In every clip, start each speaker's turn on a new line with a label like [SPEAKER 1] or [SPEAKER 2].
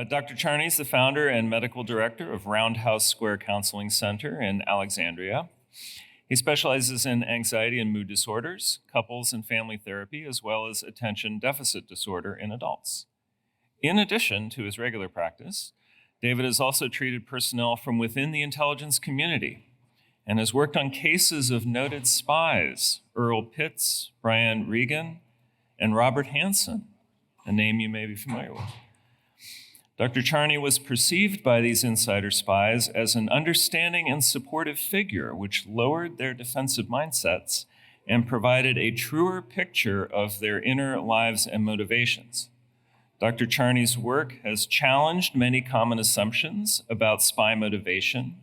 [SPEAKER 1] Dr. Charney is the founder and medical director of Roundhouse Square Counseling Center in Alexandria. He specializes in anxiety and mood disorders, couples and family therapy, as well as attention deficit disorder in adults. In addition to his regular practice, David has also treated personnel from within the intelligence community and has worked on cases of noted spies, Earl Pitts, Brian Regan, and Robert Hansen, a name you may be familiar with. Dr. Charney was perceived by these insider spies as an understanding and supportive figure, which lowered their defensive mindsets and provided a truer picture of their inner lives and motivations. Dr. Charney's work has challenged many common assumptions about spy motivation.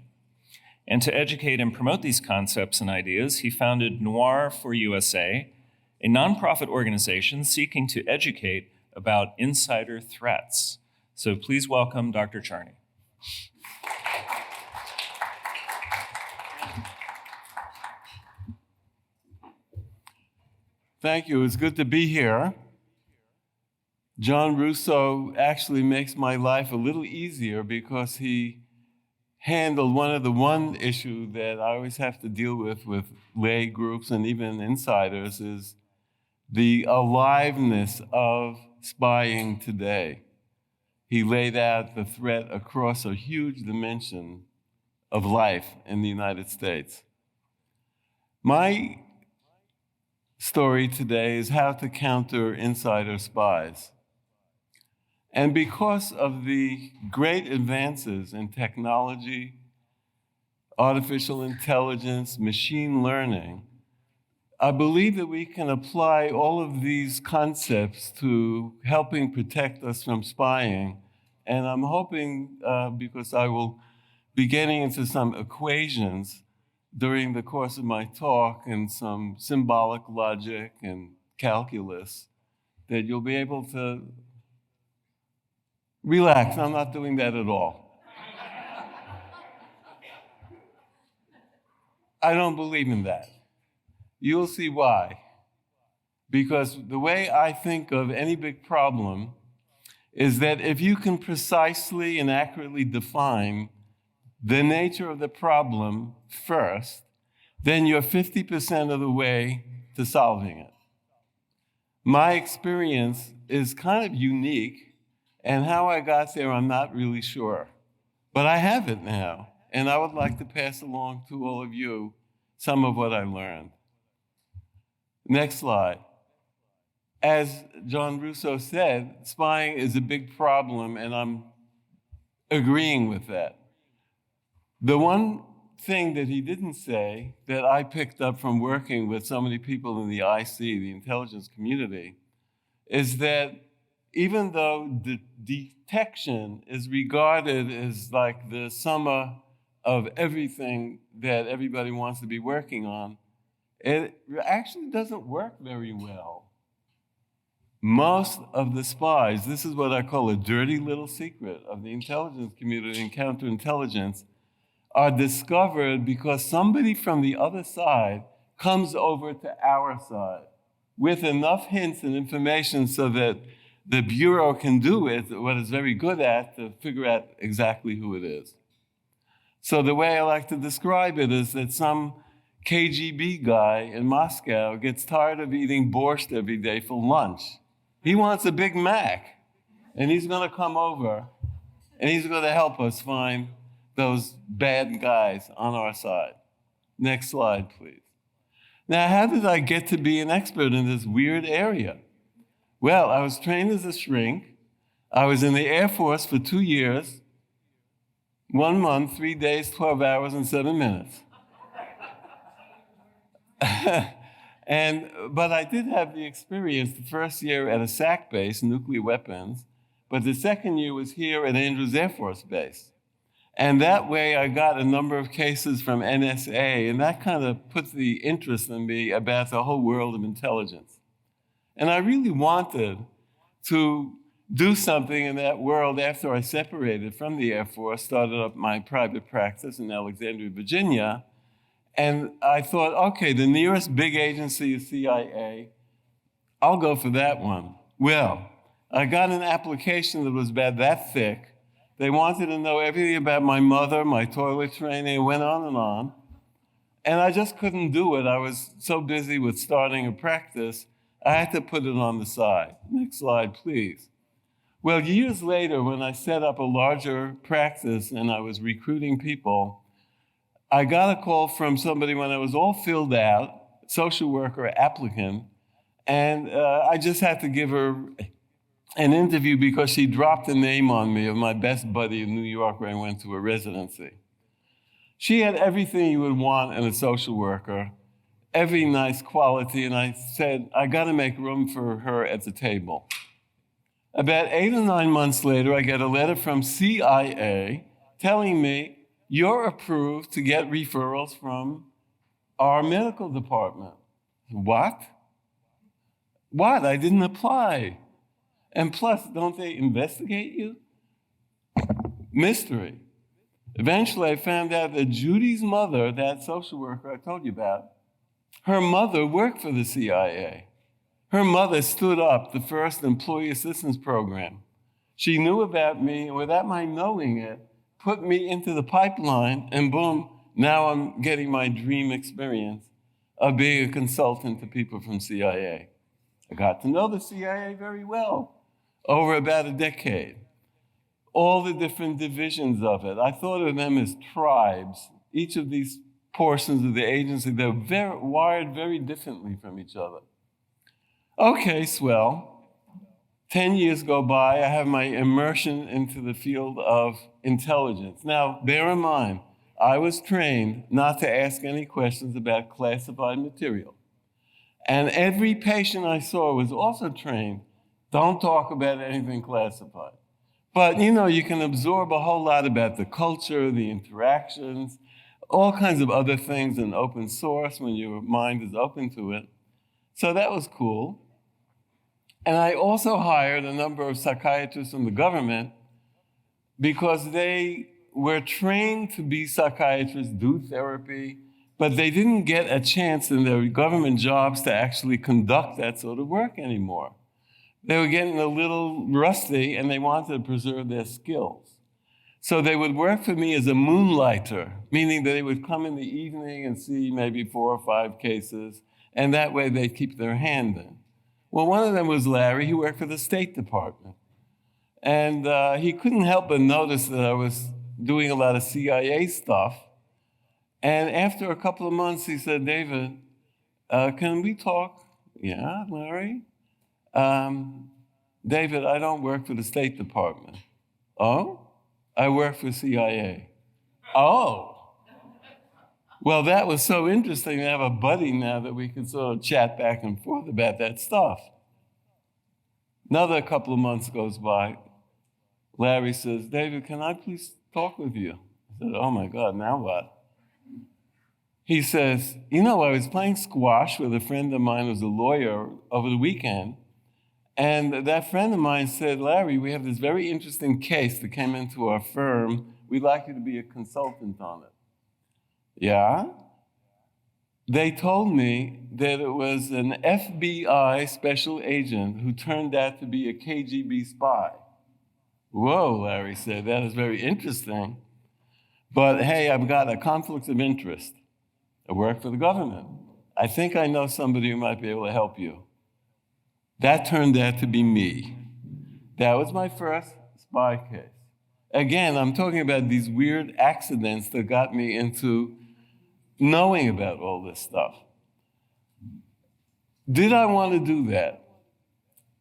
[SPEAKER 1] And to educate and promote these concepts and ideas, he founded Noir for USA, a nonprofit organization seeking to educate about insider threats. So please welcome Dr. Charney.
[SPEAKER 2] Thank you. It's good to be here. John Russo actually makes my life a little easier because he handled one issue that I always have to deal with lay groups and even insiders is the aliveness of spying today. He laid out the threat across a huge dimension of life in the United States. My story today is how to counter insider spies. And because of the great advances in technology, artificial intelligence, machine learning, I believe that we can apply all of these concepts to helping protect us from spying. And I'm hoping, because I will be getting into some equations during the course of my talk and some symbolic logic and calculus, that you'll be able to relax. I'm not doing that at all. I don't believe in that. You'll see why. Because the way I think of any big problem is that if you can precisely and accurately define the nature of the problem first, then you're 50% of the way to solving it. My experience is kind of unique, and how I got there, I'm not really sure. But I have it now, and I would like to pass along to all of you some of what I learned. Next slide. As John Russo said, spying is a big problem, and I'm agreeing with that. The one thing that he didn't say that I picked up from working with so many people in the IC, the intelligence community, is that even though the detection is regarded as like the sum of everything that everybody wants to be working on, it actually doesn't work very well. Most of the spies, this is what I call a dirty little secret of the intelligence community and counterintelligence, are discovered because somebody from the other side comes over to our side with enough hints and information so that the Bureau can do what it's very good at to figure out exactly who it is. So the way I like to describe it is that some KGB guy in Moscow gets tired of eating borscht every day for lunch. He wants a Big Mac, and he's going to come over, and he's going to help us find those bad guys on our side. Next slide, please. Now, how did I get to be an expert in this weird area? Well, I was trained as a shrink. I was in the Air Force for 2 years, 1 month, 3 days, 12 hours, and 7 minutes. But I did have the experience the first year at a SAC base, nuclear weapons, but the second year was here at Andrews Air Force Base. And that way I got a number of cases from NSA, and that kind of put the interest in me about the whole world of intelligence. And I really wanted to do something in that world after I separated from the Air Force, started up my private practice in Alexandria, Virginia. And I thought, okay, the nearest big agency is CIA. I'll go for that one. Well, I got an application that was about that thick. They wanted to know everything about my mother, my toilet training, it went on and on. And I just couldn't do it. I was so busy with starting a practice, I had to put it on the side. Next slide, please. Well, years later, when I set up a larger practice and I was recruiting people, I got a call from somebody when I was all filled out, social worker applicant, and I just had to give her an interview because she dropped a name on me of my best buddy in New York where I went to a residency. She had everything you would want in a social worker, every nice quality, and I said, I got to make room for her at the table. About 8 or 9 months later, I get a letter from CIA telling me, you're approved to get referrals from our medical department. What? What? I didn't apply. And plus, don't they investigate you? Mystery. Eventually, I found out that Judy's mother, that social worker I told you about, her mother worked for the CIA. Her mother stood up the first employee assistance program. She knew about me, and without my knowing it, put me into the pipeline, and boom, now I'm getting my dream experience of being a consultant to people from CIA. I got to know the CIA very well over about a decade. All the different divisions of it. I thought of them as tribes. Each of these portions of the agency, they're wired very differently from each other. Okay, swell. 10 years go by, I have my immersion into the field of intelligence. Now, bear in mind, I was trained not to ask any questions about classified material. And every patient I saw was also trained, don't talk about anything classified. But you can absorb a whole lot about the culture, the interactions, all kinds of other things in open source when your mind is open to it. So that was cool. And I also hired a number of psychiatrists from the government because they were trained to be psychiatrists, do therapy, but they didn't get a chance in their government jobs to actually conduct that sort of work anymore. They were getting a little rusty and they wanted to preserve their skills. So they would work for me as a moonlighter, meaning that they would come in the evening and see maybe 4 or 5 cases, and that way they'd keep their hand in. Well, one of them was Larry. He worked for the State Department. And he couldn't help but notice that I was doing a lot of CIA stuff. And after a couple of months, he said, David, can we talk? Yeah, Larry? David, I don't work for the State Department. Oh? I work for CIA. Oh. Well, that was so interesting to have a buddy now that we could sort of chat back and forth about that stuff. Another couple of months goes by. Larry says, David, can I please talk with you? I said, oh my God, now what? He says, I was playing squash with a friend of mine who's a lawyer over the weekend. And that friend of mine said, Larry, we have this very interesting case that came into our firm. We'd like you to be a consultant on it. Yeah? They told me that it was an FBI special agent who turned out to be a KGB spy. Whoa, Larry said, that is very interesting. But hey, I've got a conflict of interest. I work for the government. I think I know somebody who might be able to help you. That turned out to be me. That was my first spy case. Again, I'm talking about these weird accidents that got me into knowing about all this stuff. Did I want to do that?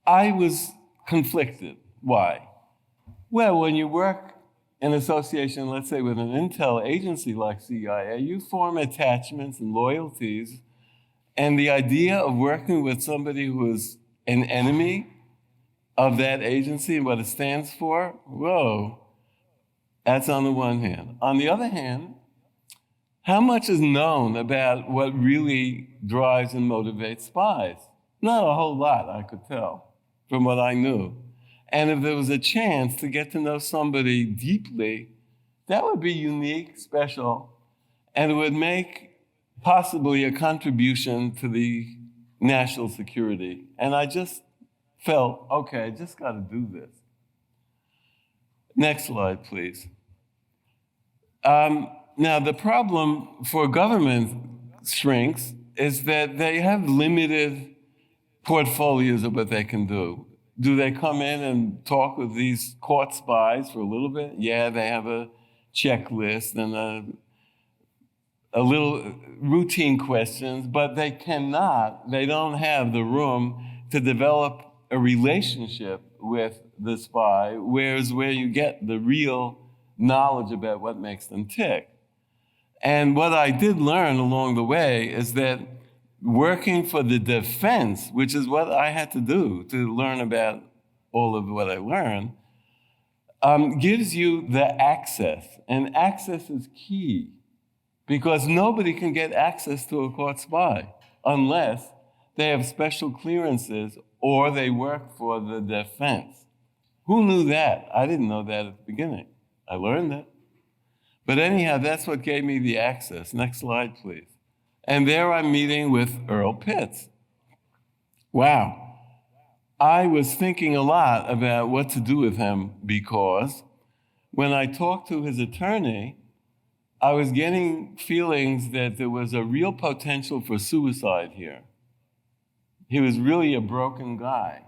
[SPEAKER 2] I was conflicted. Why? Well, when you work in association, let's say with an intel agency like CIA, you form attachments and loyalties, and the idea of working with somebody who is an enemy of that agency and what it stands for, whoa, that's on the one hand. On the other hand, how much is known about what really drives and motivates spies? Not a whole lot, I could tell, from what I knew. And if there was a chance to get to know somebody deeply, that would be unique, special, and it would make possibly a contribution to the national security. And I just felt, okay, I just got to do this. Next slide, please. Now, the problem for government shrinks is that they have limited portfolios of what they can do. Do they come in and talk with these court spies for a little bit? Yeah, they have a checklist and a little routine questions, but they don't have the room to develop a relationship with the spy, whereas where you get the real knowledge about what makes them tick. And what I did learn along the way is that working for the defense, which is what I had to do to learn about all of what I learned, gives you the access. And access is key because nobody can get access to a court spy unless they have special clearances or they work for the defense. Who knew that? I didn't know that at the beginning. I learned it. But anyhow, that's what gave me the access. Next slide, please. And there I'm meeting with Earl Pitts. Wow. I was thinking a lot about what to do with him because when I talked to his attorney, I was getting feelings that there was a real potential for suicide here. He was really a broken guy.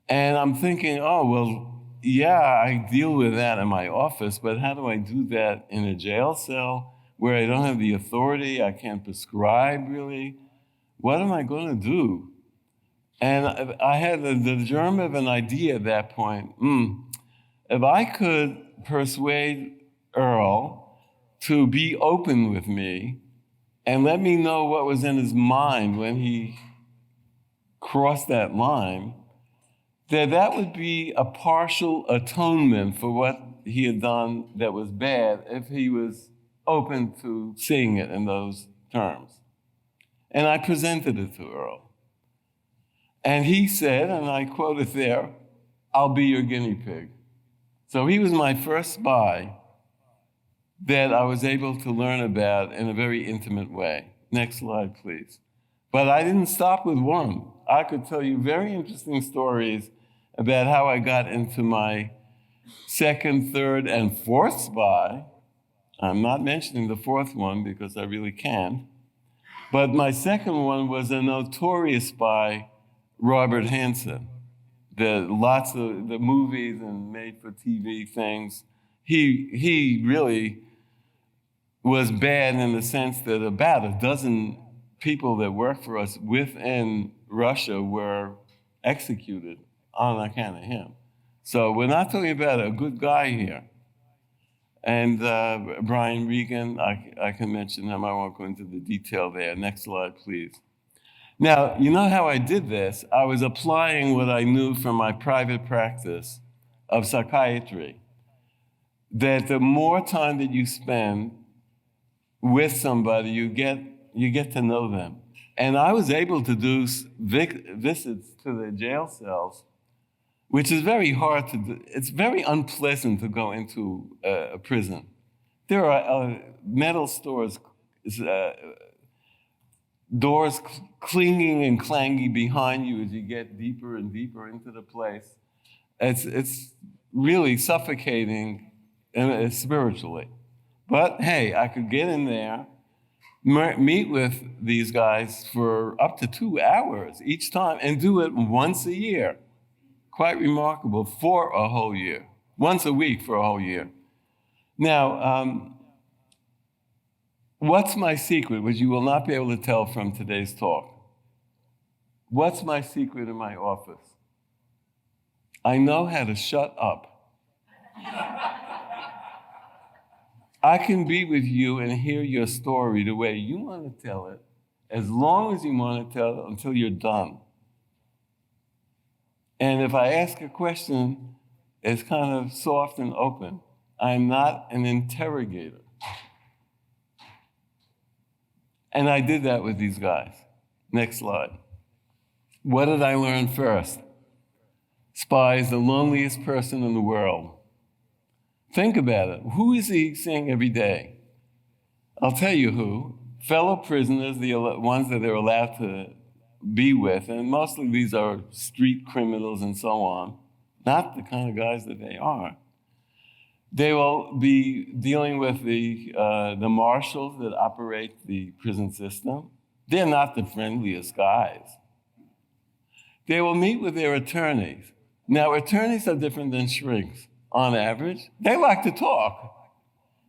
[SPEAKER 2] And I'm thinking, oh, well, yeah, I deal with that in my office, but how do I do that in a jail cell where I don't have the authority? I can't prescribe, really. What am I going to do? And I had the germ of an idea at that point. If I could persuade Earl to be open with me and let me know what was in his mind when he crossed that line, that would be a partial atonement for what he had done that was bad if he was open to seeing it in those terms. And I presented it to Earl. And he said, and I quote it there, "I'll be your guinea pig." So he was my first spy that I was able to learn about in a very intimate way. Next slide, please. But I didn't stop with one. I could tell you very interesting stories about how I got into my second, third, and fourth spy. I'm not mentioning the fourth one because I really can't. But my second one was a notorious spy, Robert Hansen. Lots of the movies and made-for-TV things. He really was bad in the sense that about a dozen people that worked for us within Russia were executed on account of him. So we're not talking about a good guy here. And Brian Regan, I can mention him. I won't go into the detail there. Next slide, please. Now, you know how I did this? I was applying what I knew from my private practice of psychiatry, that the more time that you spend with somebody, you get to know them. And I was able to do visits to the jail cells, which is very hard to do. It's very unpleasant to go into a prison. There are metal doors clinging and clanging behind you as you get deeper and deeper into the place. It's really suffocating spiritually. But hey, I could get in there, meet with these guys for up to 2 hours each time and do it once a year. Quite remarkable for a whole year. Once a week for a whole year. Now, what's my secret, which you will not be able to tell from today's talk? What's my secret in my office? I know how to shut up. I can be with you and hear your story the way you want to tell it, as long as you want to tell it until you're done. And if I ask a question, it's kind of soft and open. I'm not an interrogator. And I did that with these guys. Next slide. What did I learn first? Spy is the loneliest person in the world. Think about it. Who is he seeing every day? I'll tell you who. fellow prisoners, the ones that they're allowed to be with, and mostly these are street criminals and so on, not the kind of guys that they are. They will be dealing with the marshals that operate the prison system. They're not the friendliest guys. They will meet with their attorneys. Now, attorneys are different than shrinks on average. They like to talk.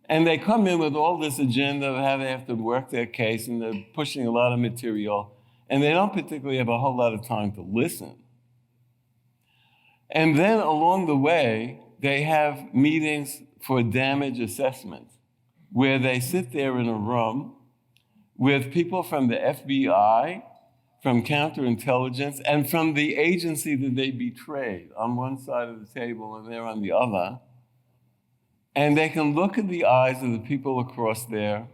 [SPEAKER 2] And they come in with all this agenda of how they have to work their case, and they're pushing a lot of material, and they don't particularly have a whole lot of time to listen. And then along the way, they have meetings for damage assessment, where they sit there in a room with people from the FBI, from counterintelligence, and from the agency that they betrayed on one side of the table and they're on the other. And they can look in the eyes of the people across there,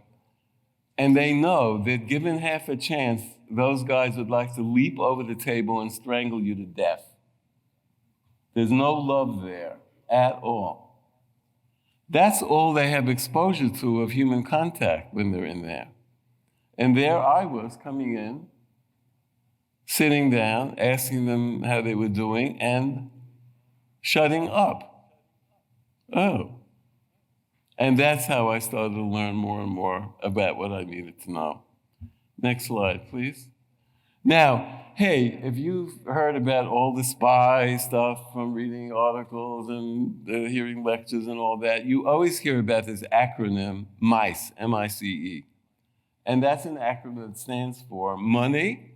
[SPEAKER 2] and they know that given half a chance, those guys would like to leap over the table and strangle you to death. There's no love there at all. That's all they have exposure to of human contact when they're in there. And there I was coming in, sitting down, asking them how they were doing, and shutting up. Oh. And that's how I started to learn more and more about what I needed to know. Next slide, please. Now, hey, if you've heard about all the spy stuff from reading articles and hearing lectures and all that, you always hear about this acronym, MICE, M-I-C-E. And that's an acronym that stands for money.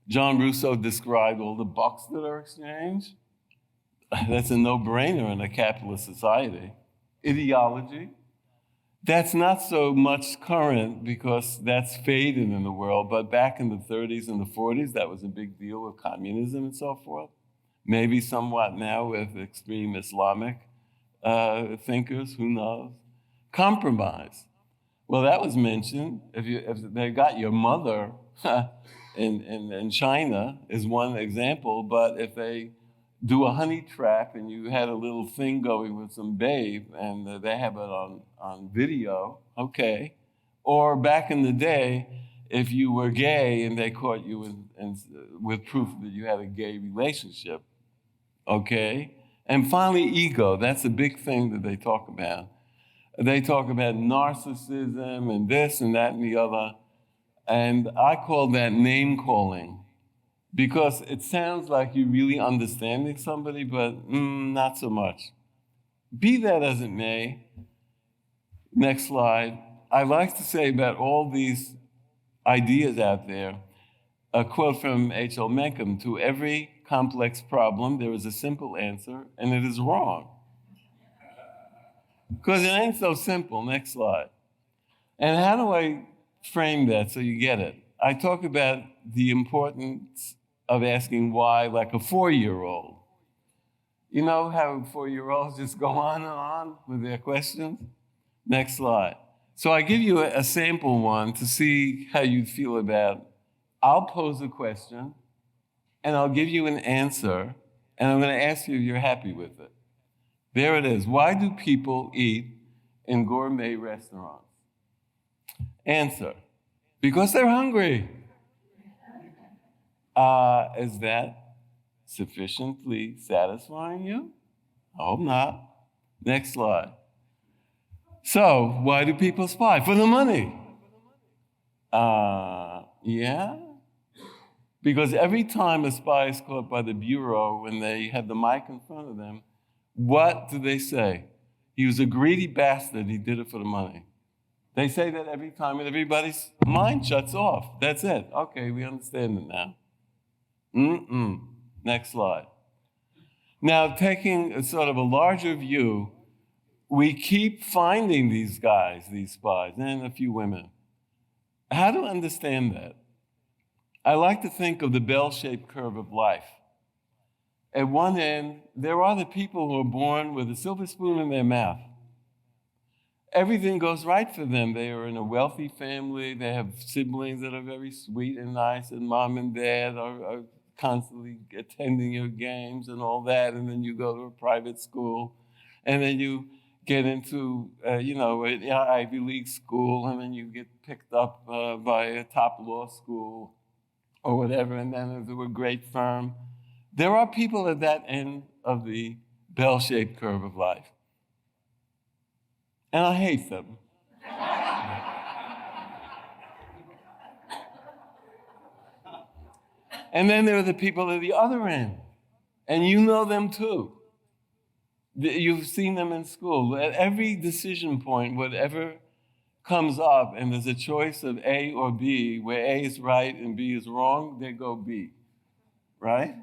[SPEAKER 2] John Russo described all the bucks that are exchanged. That's a no-brainer in a capitalist society. Ideology. That's not so much current because that's faded in the world, but back in the 30s and the 40s, that was a big deal with communism and so forth. Maybe somewhat now with extreme Islamic thinkers, who knows? Compromise. Well, that was mentioned. If they got your mother in China is one example, but if they do a honey trap and you had a little thing going with some babe and they have it on video, okay. Or back in the day, if you were gay and they caught you with proof that you had a gay relationship, okay. And finally, ego. That's a big thing that they talk about. They talk about narcissism and this and that and the other. And I call that name calling, because it sounds like you're really understanding somebody, but not so much. Be that as it may, next slide, I like to say about all these ideas out there, a quote from H.L. Mencken: to every complex problem, there is a simple answer, and it is wrong. Because it ain't so simple. Next slide. And how do I frame that so you get it? I talk about the importance of asking why, like a 4-year-old. You know how 4-year-olds just go on and on with their questions? Next slide. So I give you a sample one to see how you'd feel about. I'll pose a question, and I'll give you an answer, and I'm going to ask you if you're happy with it. There it is. Why do people eat in gourmet restaurants? Answer: because they're hungry. Is that sufficiently satisfying you? I hope not. Next slide. So, why do people spy? For the money. Yeah? Because every time a spy is caught by the Bureau, when they have the mic in front of them, what do they say? He was a greedy bastard, he did it for the money. They say that every time, and everybody's mind shuts off. That's it. Okay, we understand it now. Next slide. Now, taking a sort of a larger view, we keep finding these guys, these spies, and a few women. How to understand that? I like to think of the bell-shaped curve of life. At one end, there are the people who are born with a silver spoon in their mouth. Everything goes right for them. They are in a wealthy family. They have siblings that are very sweet and nice, and mom and dad are constantly attending your games and all that. And then you go to a private school, and then you get into, an Ivy League school, and then you get picked up by a top law school or whatever, and then into a great firm. There are people at that end of the bell-shaped curve of life. And I hate them. And then there are the people at the other end. And you know them too. You've seen them in school. At every decision point, whatever comes up, and there's a choice of A or B, where A is right and B is wrong, they go B, right?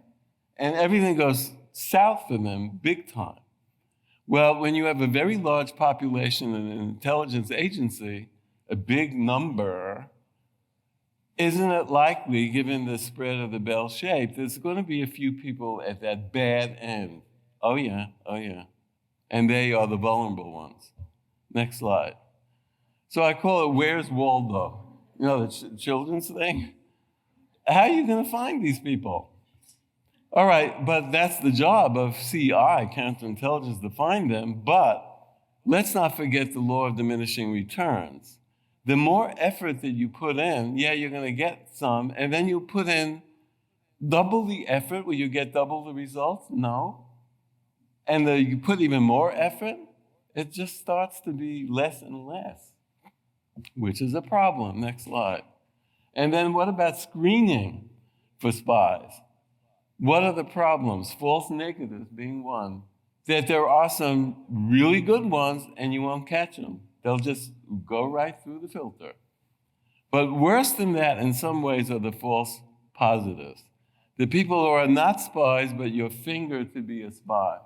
[SPEAKER 2] And everything goes south for them big time. Well, when you have a very large population in an intelligence agency, a big number, isn't it likely, given the spread of the bell shape, there's going to be a few people at that bad end? Oh yeah. And they are the vulnerable ones. Next slide. So I call it, where's Waldo? You know, the children's thing? How are you going to find these people? All right, but that's the job of CI, counterintelligence, to find them. But let's not forget the law of diminishing returns. The more effort that you put in, yeah, you're going to get some, and then you put in double the effort, will you get double the results? No. And you put even more effort, it just starts to be less and less, which is a problem. Next slide. And then what about screening for spies? What are the problems? False negatives being one. That there are some really good ones and you won't catch them. They'll just go right through the filter. But worse than that, in some ways, are the false positives. The people who are not spies, but you're fingered to be a spy.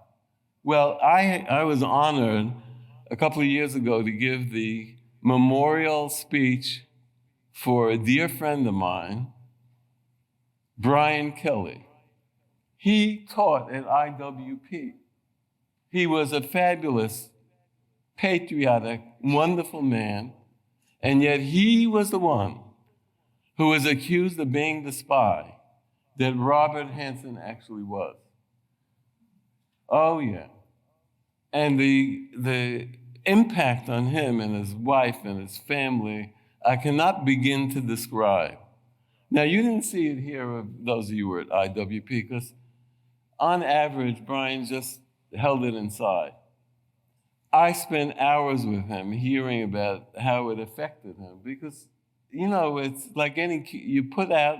[SPEAKER 2] Well, I was honored a couple of years ago to give the memorial speech for a dear friend of mine, Brian Kelly. He taught at IWP. He was a fabulous, patriotic, wonderful man, and yet he was the one who was accused of being the spy that Robert Hansen actually was. Oh, yeah. And the impact on him and his wife and his family, I cannot begin to describe. Now, you didn't see it here, those of you who were at IWP, because on average, Brian just held it inside. I spent hours with him hearing about how it affected him because, you know, it's like you put out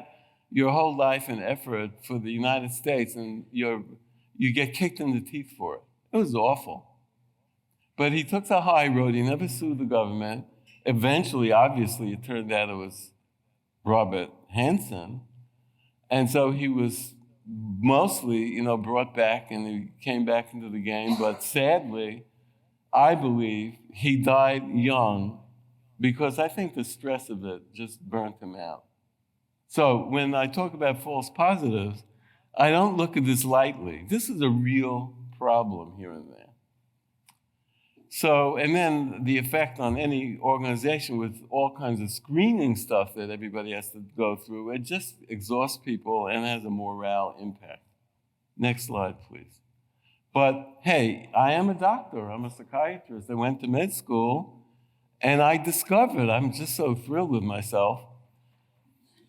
[SPEAKER 2] your whole life and effort for the United States and you get kicked in the teeth for it. It was awful. But he took the high road. He never sued the government. Eventually, obviously, it turned out it was Robert Hansen. And so he was mostly, brought back and he came back into the game. But sadly, I believe he died young because I think the stress of it just burnt him out. So when I talk about false positives, I don't look at this lightly. This is a real problem here and there. So, and then the effect on any organization with all kinds of screening stuff that everybody has to go through, it just exhausts people and has a morale impact. Next slide, please. But hey, I am a doctor. I'm a psychiatrist. I went to med school, and I discovered, I'm just so thrilled with myself,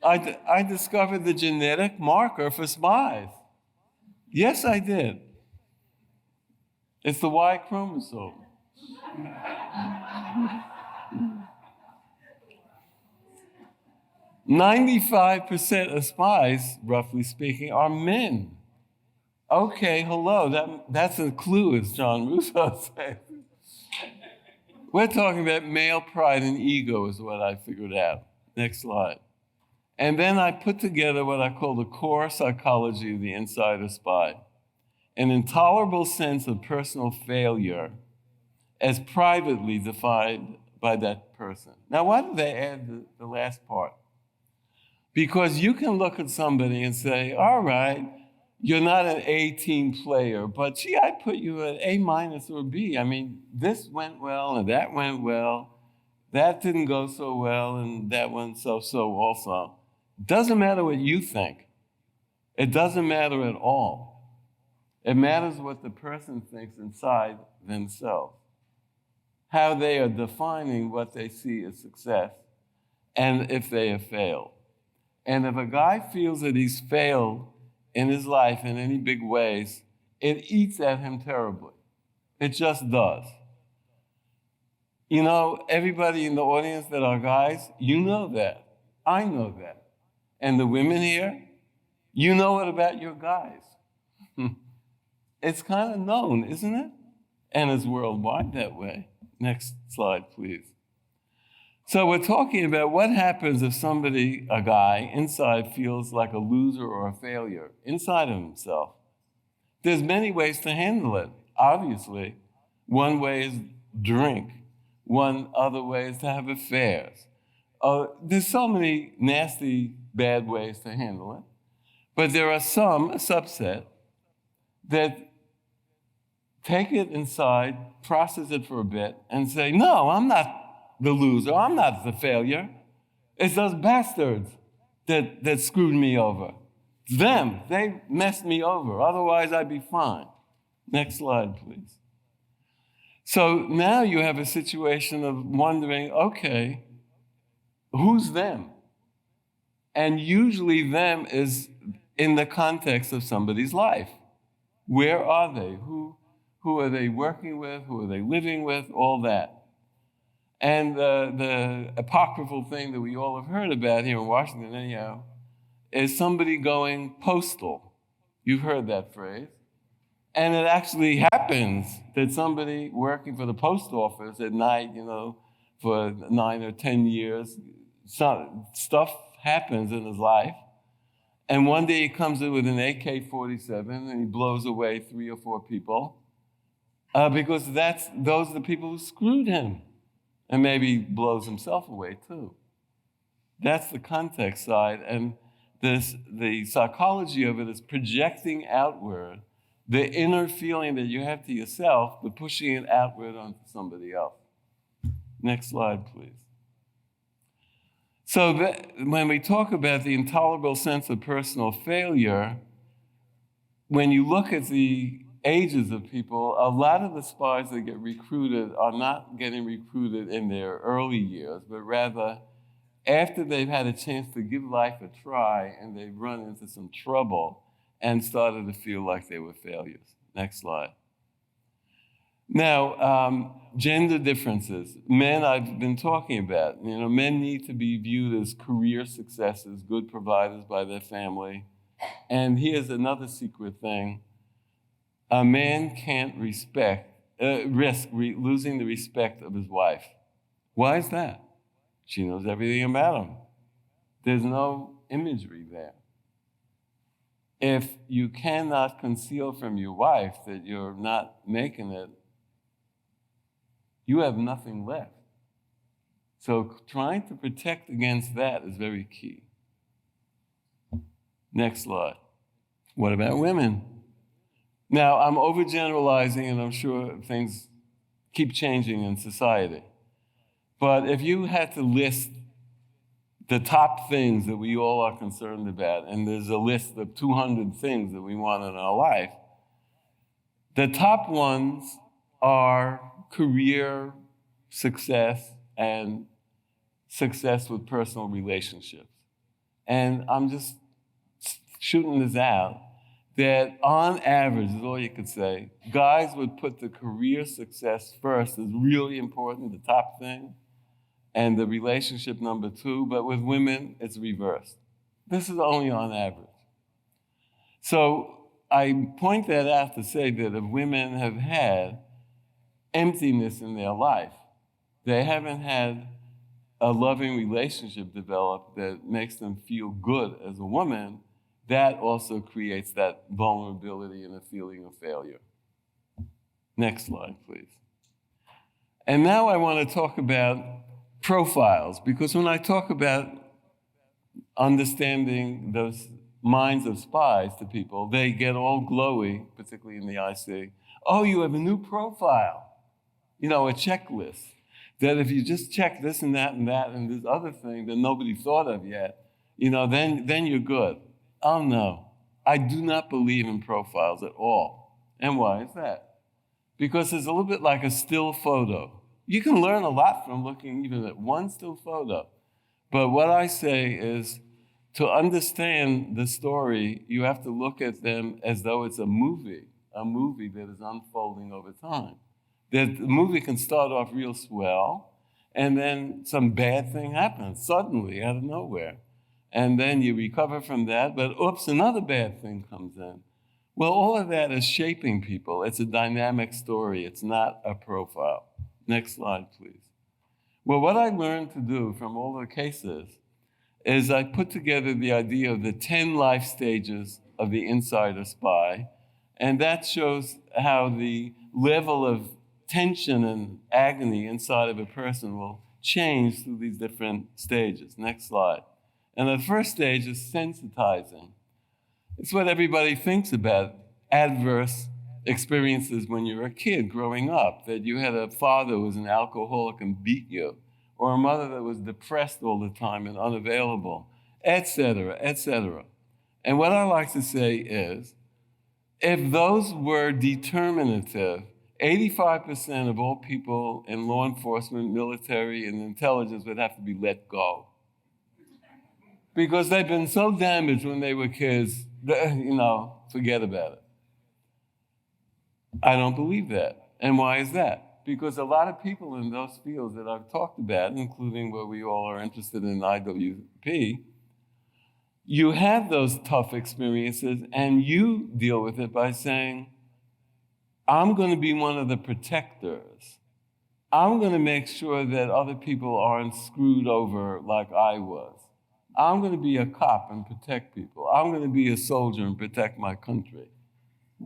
[SPEAKER 2] I discovered the genetic marker for spies. Yes, I did. It's the Y chromosome. 95% of spies, roughly speaking, are men. Okay, hello, that's a clue, as John Russo said. We're talking about male pride and ego is what I figured out. Next slide. And then I put together what I call the core psychology of the insider spy. An intolerable sense of personal failure as privately defined by that person. Now, why did they add the last part? Because you can look at somebody and say, all right, you're not an A team player, but gee, I put you at A minus or B. I mean, this went well and that went well. That didn't go so well and that went so-so also. Doesn't matter what you think. It doesn't matter at all. It matters what the person thinks inside themselves. how they are defining what they see as success and if they have failed. And if a guy feels that he's failed in his life in any big ways, it eats at him terribly. It just does. You know, everybody in the audience that are guys, you know that. I know that. And the women here, you know it about your guys. It's kind of known, isn't it? And it's worldwide that way. Next slide, please. So we're talking about what happens if somebody, a guy, inside feels like a loser or a failure inside of himself. There's many ways to handle it. Obviously, one way is drink. One other way is to have affairs. There's so many nasty, bad ways to handle it. But there are some, a subset, that take it inside, process it for a bit, and say, no, I'm not the loser. I'm not the failure. It's those bastards that screwed me over. It's them. They messed me over. Otherwise, I'd be fine. Next slide, please. So now you have a situation of wondering, okay, who's them? And usually them is in the context of somebody's life. Where are they? Who are they working with? Who are they living with? All that. And the apocryphal thing that we all have heard about here in Washington anyhow is somebody going postal. You've heard that phrase. And it actually happens that somebody working for the post office at night, you know, for 9 or 10 years, stuff happens in his life. And one day he comes in with an AK-47 and he blows away 3 or 4 people because those are the people who screwed him. And maybe blows himself away too. That's the context side. And the psychology of it is projecting outward the inner feeling that you have to yourself, but pushing it outward onto somebody else. Next slide, please. So when we talk about the intolerable sense of personal failure, when you look at the ages of people, a lot of the spies that get recruited are not getting recruited in their early years, but rather after they've had a chance to give life a try and they've run into some trouble and started to feel like they were failures. Next slide. Now, gender differences. Men I've been talking about. You know, men need to be viewed as career successes, good providers by their family. And here's another secret thing. A man can't risk losing the respect of his wife. Why is that? She knows everything about him. There's no imagery there. If you cannot conceal from your wife that you're not making it, you have nothing left. So trying to protect against that is very key. Next slide. What about women? Now, I'm overgeneralizing, and I'm sure things keep changing in society. But if you had to list the top things that we all are concerned about, and there's a list of 200 things that we want in our life, the top ones are career success and success with personal relationships. And I'm just shooting this out, that on average, is all you could say, guys would put the career success first as really important, the top thing, and the relationship number 2, but with women, it's reversed. This is only on average. So I point that out to say that if women have had emptiness in their life, they haven't had a loving relationship develop that makes them feel good as a woman, that also creates that vulnerability and a feeling of failure. Next slide, please. And now I want to talk about profiles, because when I talk about understanding those minds of spies to people, they get all glowy, particularly in the IC. Oh, you have a new profile. You know, a checklist. That if you just check this and this other thing that nobody thought of yet, you know, then you're good. Oh, no. I do not believe in profiles at all. And why is that? Because it's a little bit like a still photo. You can learn a lot from looking even at one still photo. But what I say is, to understand the story, you have to look at them as though it's a movie that is unfolding over time. The movie can start off real swell, and then some bad thing happens suddenly out of nowhere. And then you recover from that, but oops, another bad thing comes in. Well, all of that is shaping people. It's a dynamic story. It's not a profile. Next slide, please. Well, what I learned to do from all the cases is I put together the idea of the 10 life stages of the insider spy, and that shows how the level of tension and agony inside of a person will change through these different stages. Next slide. And the first stage is sensitizing. It's what everybody thinks about adverse experiences when you're a kid growing up, that you had a father who was an alcoholic and beat you, or a mother that was depressed all the time and unavailable, etc., etc. And what I like to say is, if those were determinative, 85% of all people in law enforcement, military, and intelligence would have to be let go. Because they've been so damaged when they were kids, forget about it. I don't believe that. And why is that? Because a lot of people in those fields that I've talked about, including where we all are interested in IWP, you have those tough experiences and you deal with it by saying, I'm going to be one of the protectors. I'm going to make sure that other people aren't screwed over like I was. I'm going to be a cop and protect people. I'm going to be a soldier and protect my country.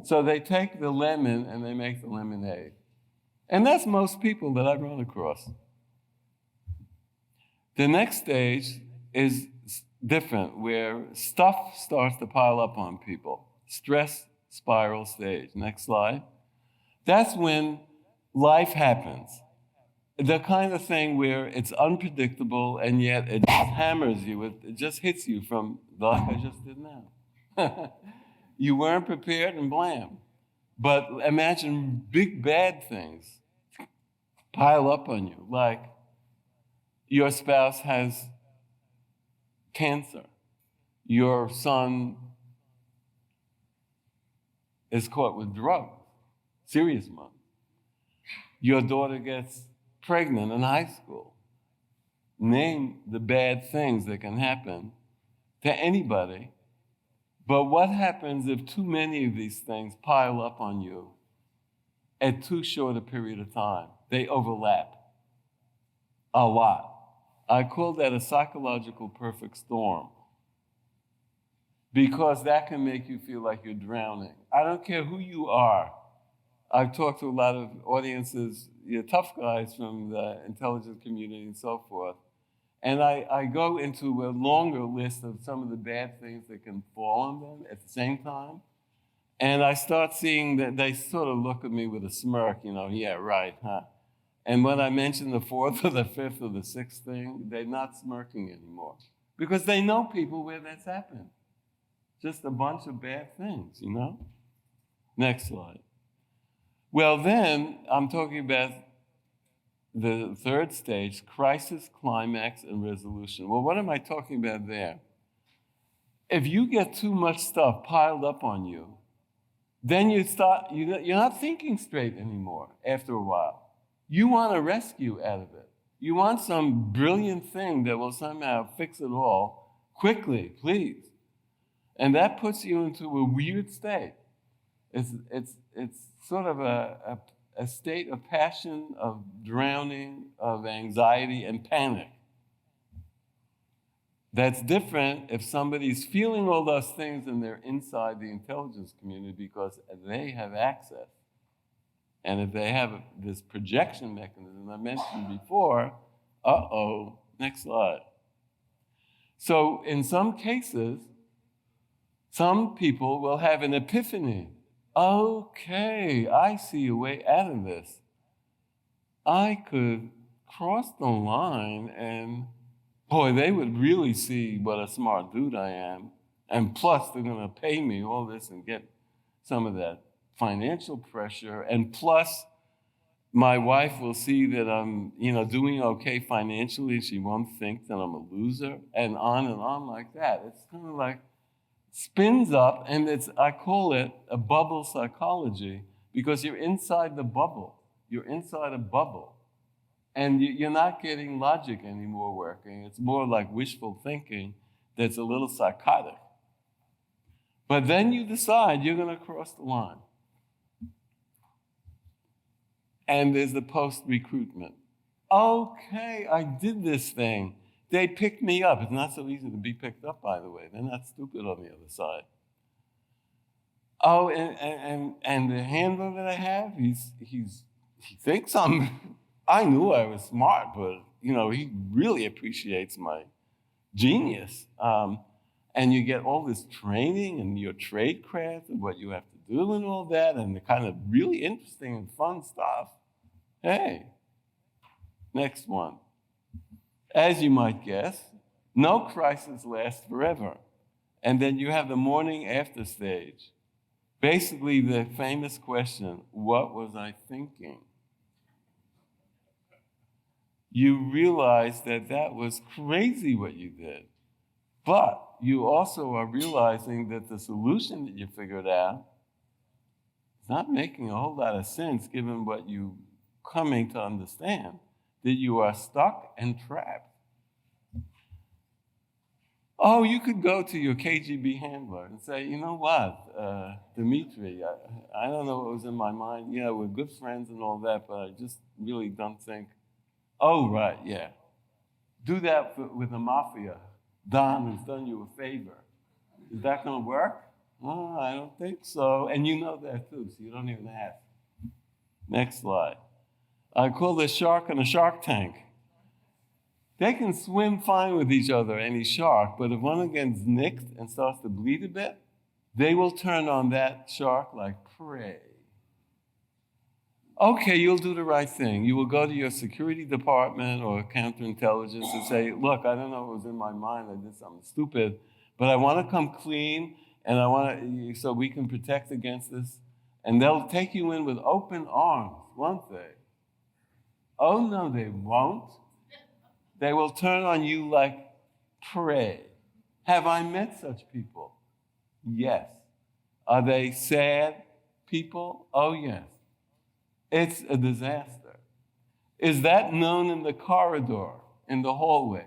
[SPEAKER 2] So they take the lemon and they make the lemonade. And that's most people that I run across. The next stage is different, where stuff starts to pile up on people. Stress spiral stage. Next slide. That's when life happens. The kind of thing where it's unpredictable and yet it just hammers you, it just hits you from, like I just did now. You weren't prepared and blam. But imagine big bad things pile up on you, like your spouse has cancer, your son is caught with drugs, serious ones. Your daughter gets pregnant in high school. Name the bad things that can happen to anybody. But what happens if too many of these things pile up on you at too short a period of time? They overlap a lot. I call that a psychological perfect storm, because that can make you feel like you're drowning. I don't care who you are. I've talked to a lot of audiences, tough guys from the intelligence community and so forth. And I go into a longer list of some of the bad things that can fall on them at the same time. And I start seeing that they sort of look at me with a smirk, yeah, right, huh? And when I mention the fourth or the fifth or the sixth thing, they're not smirking anymore. Because they know people where that's happened. Just a bunch of bad things, Next slide. Well, then I'm talking about the third stage, crisis, climax, and resolution. Well, what am I talking about there? If you get too much stuff piled up on you, then you're not thinking straight anymore after a while. You want a rescue out of it. You want some brilliant thing that will somehow fix it all quickly, please. And that puts you into a weird state. It's sort of a state of passion, of drowning, of anxiety and panic. That's different if somebody's feeling all those things and they're inside the intelligence community because they have access. And if they have this projection mechanism I mentioned before, next slide. So in some cases, some people will have an epiphany. Okay, I see a way out of this. I could cross the line and, boy, they would really see what a smart dude I am. And plus, they're going to pay me all this and get some of that financial pressure. And plus, my wife will see that I'm, doing okay financially. She won't think that I'm a loser, and on like that. It's kind of like spins up, and I call it a bubble psychology, because you're inside the bubble. You're inside a bubble. And you're not getting logic anymore working. It's more like wishful thinking that's a little psychotic. But then you decide you're going to cross the line. And there's the post-recruitment. Okay, I did this thing. They picked me up. It's not so easy to be picked up, by the way. They're not stupid on the other side. Oh, and the handler that I have, he thinks I knew I was smart, but, he really appreciates my genius. And you get all this training and your trade craft and what you have to do and all that, and the kind of really interesting and fun stuff. Hey, next one. As you might guess, no crisis lasts forever. And then you have the morning after stage. Basically, the famous question, what was I thinking? You realize that was crazy what you did. But you also are realizing that the solution that you figured out is not making a whole lot of sense given what you're coming to understand, that you are stuck and trapped. Oh, you could go to your KGB handler and say, you know what, Dmitri, I don't know what was in my mind. Yeah, we're good friends and all that, but I just really don't think. Oh, right, yeah. Do that with the mafia. Don has done you a favor. Is that going to work? Oh, I don't think so. And you know that too, so you don't even ask. Next slide. I call this shark in a shark tank. They can swim fine with each other, any shark, but if one gets nicked and starts to bleed a bit, they will turn on that shark like prey. Okay, you'll do the right thing. You will go to your security department or counterintelligence and say, look, I don't know what was in my mind. I did something stupid, but I want to come clean, and I want to, so we can protect against this. And they'll take you in with open arms, won't they? Oh, no, they won't. They will turn on you like prey. Have I met such people? Yes. Are they sad people? Oh, yes. It's a disaster. Is that known in the corridor, in the hallways,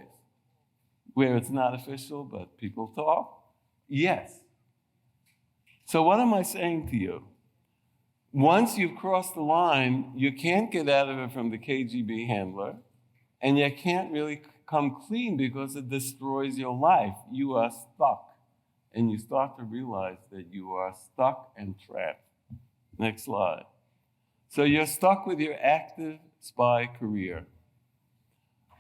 [SPEAKER 2] where it's not official, but people talk? Yes. So what am I saying to you? Once you've crossed the line, you can't get out of it from the KGB handler, and you can't really come clean because it destroys your life. You are stuck, and you start to realize that you are stuck and trapped. Next slide. So you're stuck with your active spy career.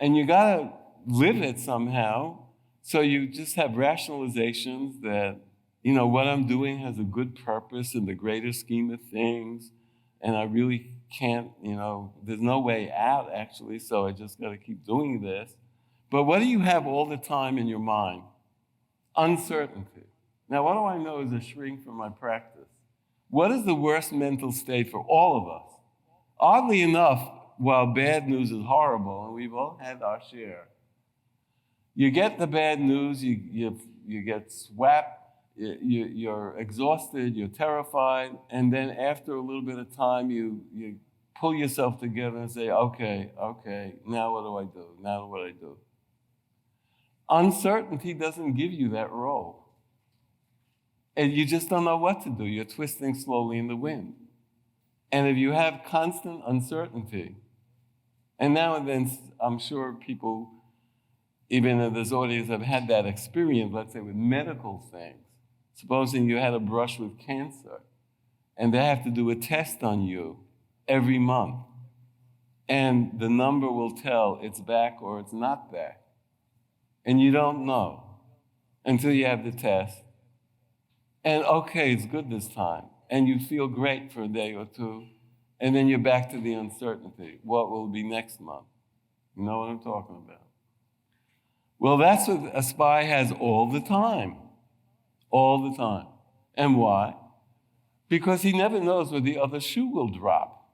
[SPEAKER 2] And you gotta live it somehow. So you just have rationalizations that, what I'm doing has a good purpose in the greater scheme of things. And I really can't, there's no way out actually, so I just gotta keep doing this. But what do you have all the time in your mind? Uncertainty. Now, what do I know is a shrink from my practice? What is the worst mental state for all of us? Oddly enough, while bad news is horrible, and we've all had our share, you get the bad news, you get swapped, you're exhausted, you're terrified, and then after a little bit of time, you pull yourself together and say, okay, now what do I do? Now what do I do? Uncertainty doesn't give you that role. And you just don't know what to do. You're twisting slowly in the wind. And if you have constant uncertainty, and now and then I'm sure people, even in this audience, have had that experience, let's say with medical things. Supposing you had a brush with cancer, and they have to do a test on you every month, and the number will tell it's back or it's not back. And you don't know until you have the test. And okay, it's good this time. And you feel great for a day or two. And then you're back to the uncertainty. What will be next month? You know what I'm talking about? Well, that's what a spy has all the time. All the time. And why? Because he never knows where the other shoe will drop.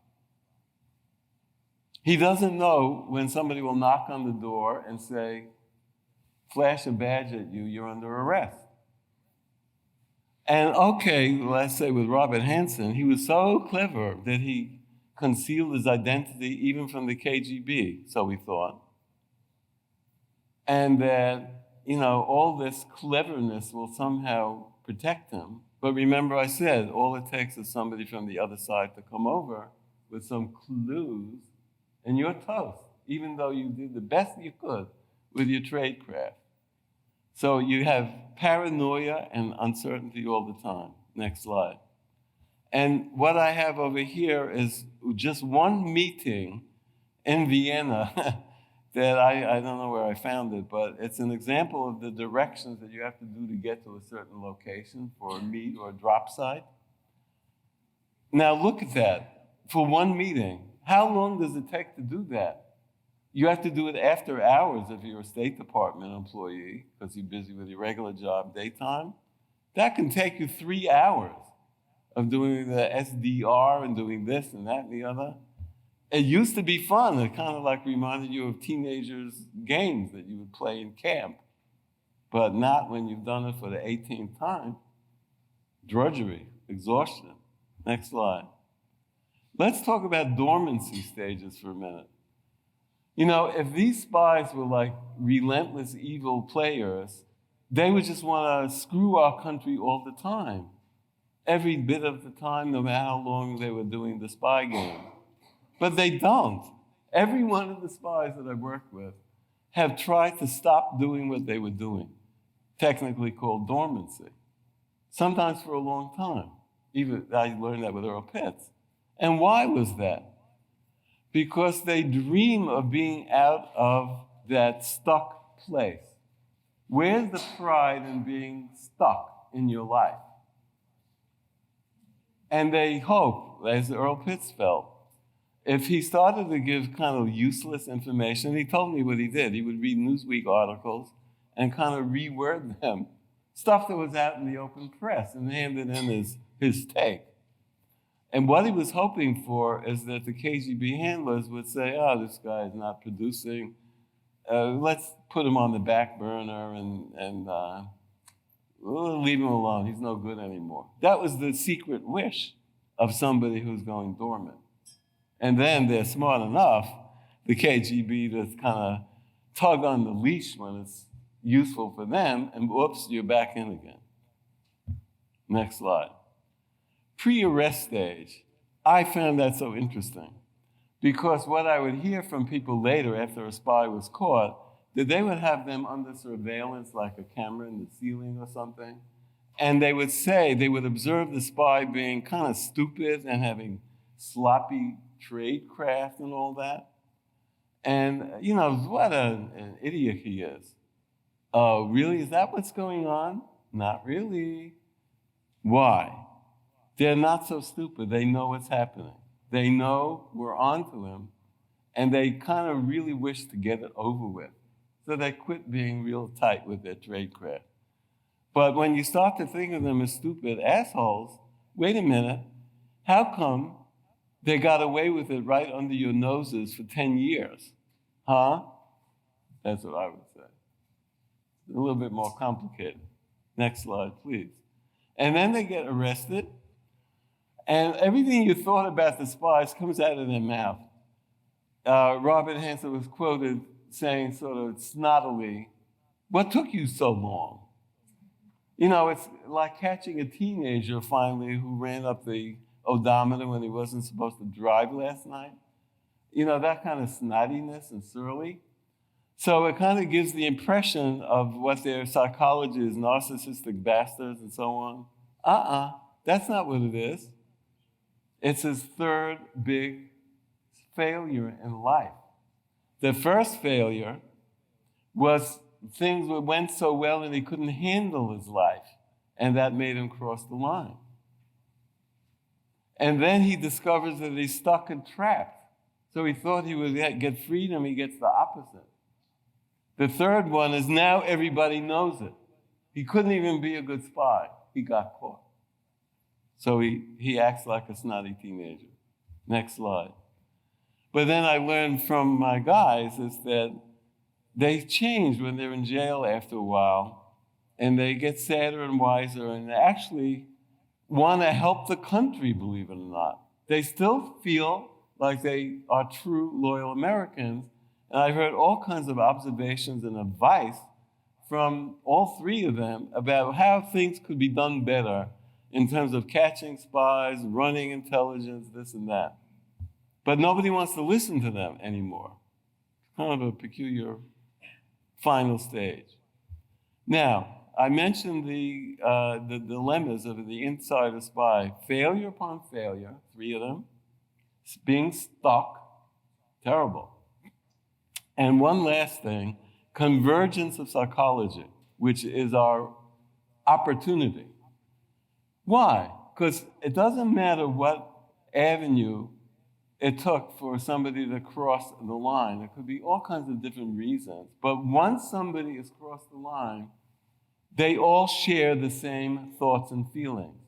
[SPEAKER 2] He doesn't know when somebody will knock on the door and say, flash a badge at you, you're under arrest. And okay, let's say with Robert Hansen, he was so clever that he concealed his identity even from the KGB, so we thought. And that, all this cleverness will somehow protect him. But remember I said, all it takes is somebody from the other side to come over with some clues, and you're toast, even though you did the best you could with your tradecraft. So you have paranoia and uncertainty all the time. Next slide. And what I have over here is just one meeting in Vienna that I don't know where I found it, but it's an example of the directions that you have to do to get to a certain location for a meet or a drop site. Now look at that. For one meeting, how long does it take to do that? You have to do it after hours if you're a State Department employee because you're busy with your regular job daytime. That can take you 3 hours of doing the SDR and doing this and that and the other. It used to be fun. It kind of like reminded you of teenagers' games that you would play in camp, but not when you've done it for the 18th time. Drudgery, exhaustion. Next slide. Let's talk about dormancy stages for a minute. If these spies were like relentless evil players, they would just want to screw our country all the time. Every bit of the time, no matter how long they were doing the spy game. But they don't. Every one of the spies that I've worked with have tried to stop doing what they were doing, technically called dormancy, sometimes for a long time. Even I learned that with Earl Pitts. And why was that? Because they dream of being out of that stuck place. Where's the pride in being stuck in your life? And they hope, as Earl Pitts felt, if he started to give kind of useless information, he told me what he did. He would read Newsweek articles and kind of reword them, stuff that was out in the open press, and hand it in his take. And what he was hoping for is that the KGB handlers would say, oh, this guy is not producing. Let's put him on the back burner and we'll leave him alone. He's no good anymore. That was the secret wish of somebody who's going dormant. And then they're smart enough, the KGB, to kind of tug on the leash when it's useful for them, and whoops, you're back in again. Next slide. Pre-arrest stage. I found that so interesting because what I would hear from people later after a spy was caught, that they would have them under surveillance like a camera in the ceiling or something, and they would say, they would observe the spy being kind of stupid and having sloppy tradecraft and all that. And, what an idiot he is. Oh, really? Is that what's going on? Not really. Why? They're not so stupid. They know what's happening. They know we're onto him, and they kind of really wish to get it over with. So they quit being real tight with their tradecraft. But when you start to think of them as stupid assholes, wait a minute, how come they got away with it right under your noses for 10 years? Huh? That's what I would say. A little bit more complicated. Next slide, please. And then they get arrested, and everything you thought about the spies comes out of their mouth. Robert Hansen was quoted saying sort of snottily, what took you so long? It's like catching a teenager finally who ran up the odometer when he wasn't supposed to drive last night. That kind of snottiness and surly. So it kind of gives the impression of what their psychology is, narcissistic bastards and so on. That's not what it is. It's his third big failure in life. The first failure was things went so well and he couldn't handle his life, and that made him cross the line. And then he discovers that he's stuck and trapped. So he thought he would get freedom, he gets the opposite. The third one is now everybody knows it. He couldn't even be a good spy. He got caught. So he acts like a snotty teenager. Next slide. But then I learned from my guys is that they change when they're in jail after a while, and they get sadder and wiser, and they actually want to help the country, believe it or not. They still feel like they are true, loyal Americans. And I've heard all kinds of observations and advice from all three of them about how things could be done better in terms of catching spies, running intelligence, this and that. But nobody wants to listen to them anymore. Kind of a peculiar final stage. Now, I mentioned the dilemmas of the insider spy. Failure upon failure, 3 of them. Being stuck, terrible. And one last thing, convergence of psychology, which is our opportunity. Why? Because it doesn't matter what avenue it took for somebody to cross the line. There could be all kinds of different reasons. But once somebody has crossed the line, they all share the same thoughts and feelings.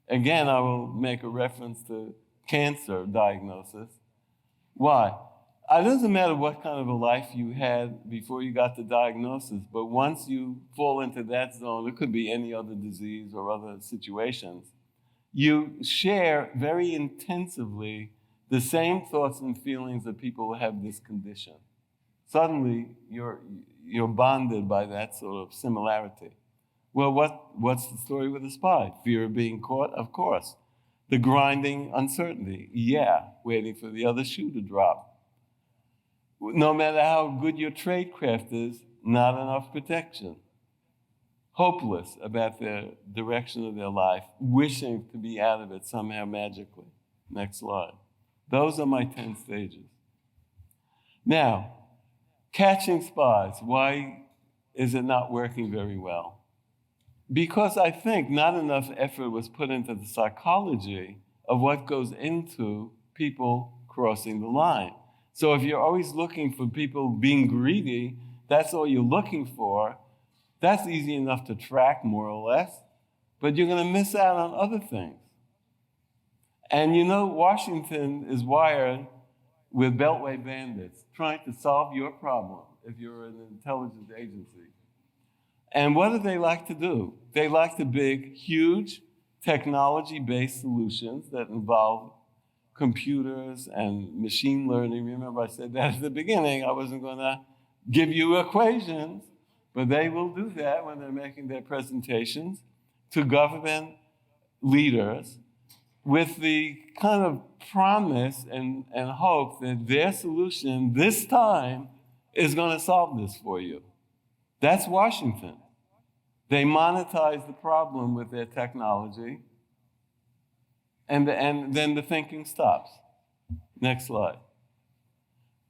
[SPEAKER 2] Again, I will make a reference to cancer diagnosis. Why? It doesn't matter what kind of a life you had before you got the diagnosis, but once you fall into that zone, it could be any other disease or other situations, you share very intensively the same thoughts and feelings of people who have this condition. Suddenly, you're bonded by that sort of similarity. Well, what's the story with the spy? Fear of being caught? Of course. The grinding uncertainty? Yeah, waiting for the other shoe to drop. No matter how good your tradecraft is, not enough protection. Hopeless about the direction of their life, wishing to be out of it somehow magically. Next slide. Those are my 10 stages. Now, catching spies. Why is it not working very well? Because I think not enough effort was put into the psychology of what goes into people crossing the line. So if you're always looking for people being greedy, that's all you're looking for, that's easy enough to track more or less, but you're going to miss out on other things. And you know, Washington is wired with beltway bandits trying to solve your problem if you're an intelligence agency. And what do they like to do? They like to build huge technology-based solutions that involve computers and machine learning. Remember, I said that at the beginning. I wasn't going to give you equations, but they will do that when they're making their presentations to government leaders with the kind of promise and hope that their solution this time is going to solve this for you. That's Washington. They monetize the problem with their technology, and then the thinking stops. Next slide.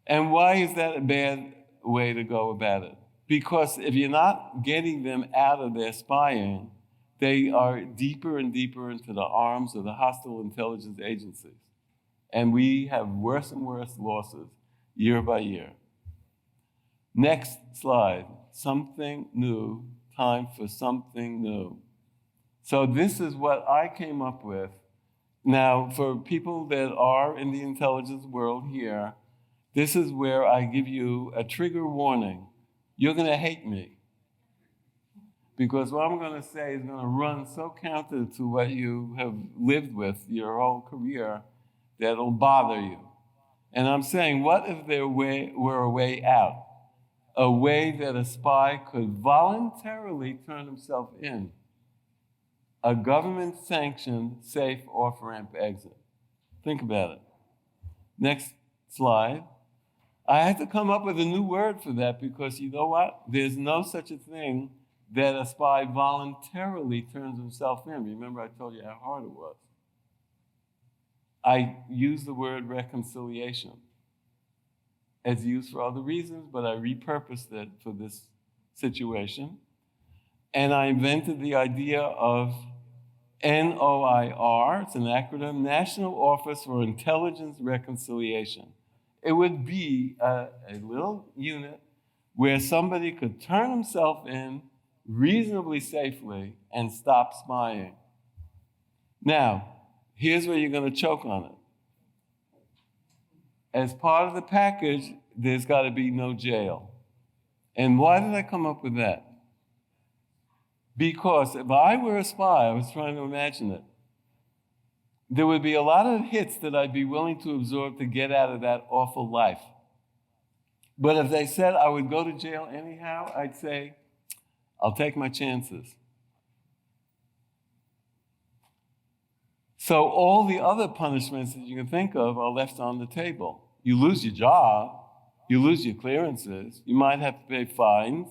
[SPEAKER 2] And why is that a bad way to go about it? Because if you're not getting them out of their spying, they are deeper and deeper into the arms of the hostile intelligence agencies. And we have worse and worse losses year by year. Next slide. Something new. Time for something new. So this is what I came up with. Now, for people that are in the intelligence world here, this is where I give you a trigger warning. You're going to hate me. Because what I'm going to say is going to run so counter to what you have lived with your whole career that it'll bother you. And I'm saying, what if there were a way out? A way that a spy could voluntarily turn himself in. A government-sanctioned safe off-ramp exit. Think about it. Next slide. I had to come up with a new word for that because you know what? There's no such a thing that a spy voluntarily turns himself in. Remember I told you how hard it was. I used the word reconciliation. It's used for other reasons, but I repurposed it for this situation. And I invented the idea of NOIR, it's an acronym, National Office for Intelligence Reconciliation. It would be a little unit where somebody could turn himself in reasonably safely and stop spying. Now, here's where you're going to choke on it. as part of the package, there's got to be no jail. And why did I come up with that? Because if I were a spy, I was trying to imagine it, there would be a lot of hits that I'd be willing to absorb to get out of that awful life. But if they said I would go to jail anyhow, I'd say, I'll take my chances. So all the other punishments that you can think of are left on the table. You lose your job, you lose your clearances, you might have to pay fines,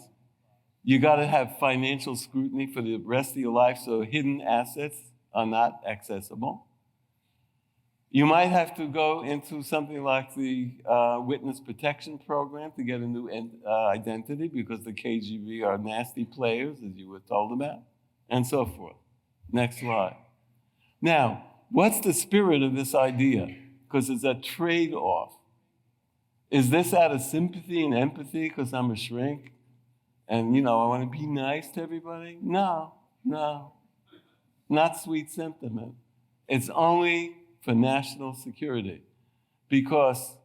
[SPEAKER 2] you got to have financial scrutiny for the rest of your life so hidden assets are not accessible. You might have to go into something like the Witness Protection Program to get a new identity because the KGB are nasty players, as you were told about, and so forth. Next slide. Now, what's the spirit of this idea? Because it's a trade-off. Is this out of sympathy and empathy because I'm a shrink? And, I want to be nice to everybody? No. Not sweet sentiment. It's only for national security. Because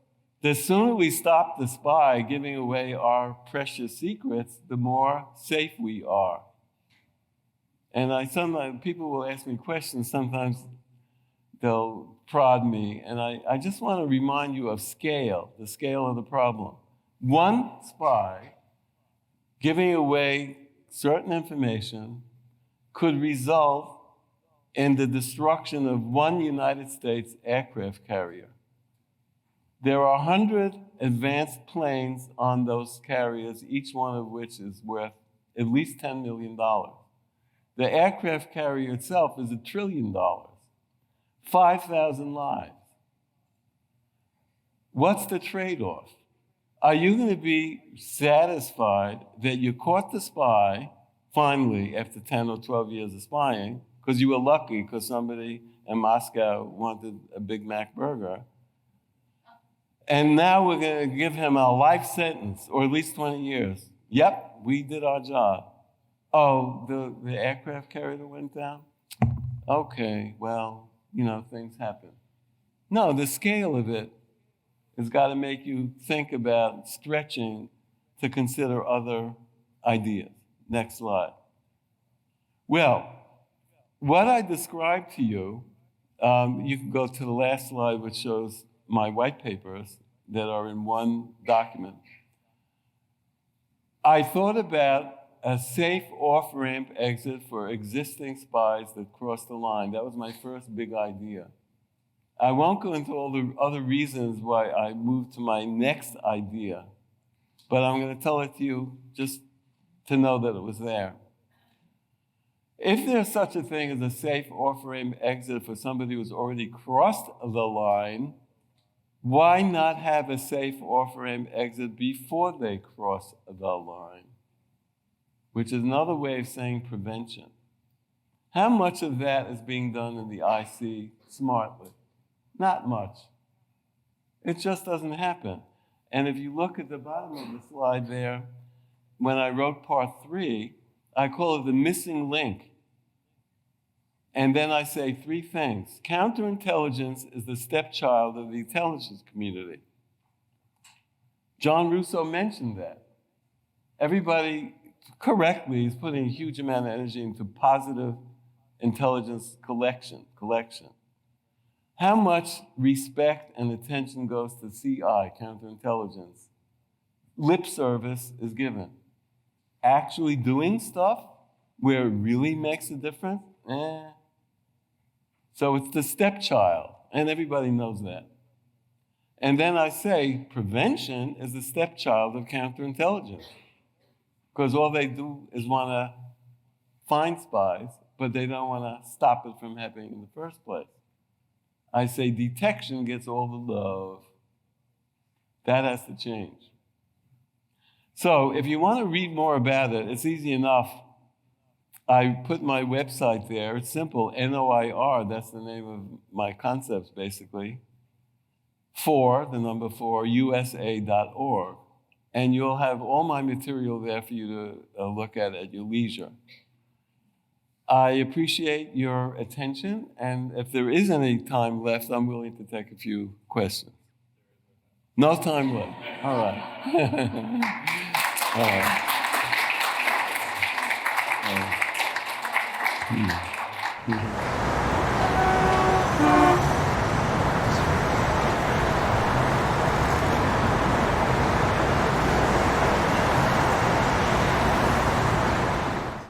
[SPEAKER 2] the sooner we stop the spy giving away our precious secrets, the more safe we are. And sometimes people will ask me questions, sometimes they'll prod me, and I just want to remind you of the scale of the problem. One spy giving away certain information could result in the destruction of one United States aircraft carrier. There are 100 advanced planes on those carriers, each one of which is worth at least $10 million. The aircraft carrier itself is $1 trillion, 5,000 lives. What's the trade-off? Are you going to be satisfied that you caught the spy, finally, after 10 or 12 years of spying, because you were lucky because somebody in Moscow wanted a Big Mac burger, and now we're going to give him a life sentence, or at least 20 years. Yep, we did our job. Oh, the aircraft carrier went down? Okay, well, things happen. No, the scale of it has got to make you think about stretching to consider other ideas. Next slide. Well, what I described to you, you can go to the last slide, which shows my white papers that are in one document. I thought about a safe off-ramp exit for existing spies that cross the line. That was my first big idea. I won't go into all the other reasons why I moved to my next idea, but I'm going to tell it to you just to know that it was there. If there's such a thing as a safe off-ramp exit for somebody who's already crossed the line, why not have a safe off-ramp exit before they cross the line? Which is another way of saying prevention. How much of that is being done in the IC smartly? Not much. It just doesn't happen. And if you look at the bottom of the slide there, when I wrote part 3, I call it the missing link. And then I say 3 things. Counterintelligence is the stepchild of the intelligence community. John Russo mentioned that. Everybody correctly is putting a huge amount of energy into positive intelligence collection. How much respect and attention goes to CI, counterintelligence? Lip service is given. Actually doing stuff where it really makes a difference? So it's the stepchild, and everybody knows that. And then I say prevention is the stepchild of counterintelligence, because all they do is want to find spies, but they don't want to stop it from happening in the first place. I say detection gets all the love. That has to change. So if you want to read more about it, it's easy enough. I put my website there. It's simple, NOIR, that's the name of my concepts, basically, the number 4, USA.org. And you'll have all my material there for you to look at your leisure. I appreciate your attention, and if there is any time left, I'm willing to take a few questions. No time left. All right. All right. All right.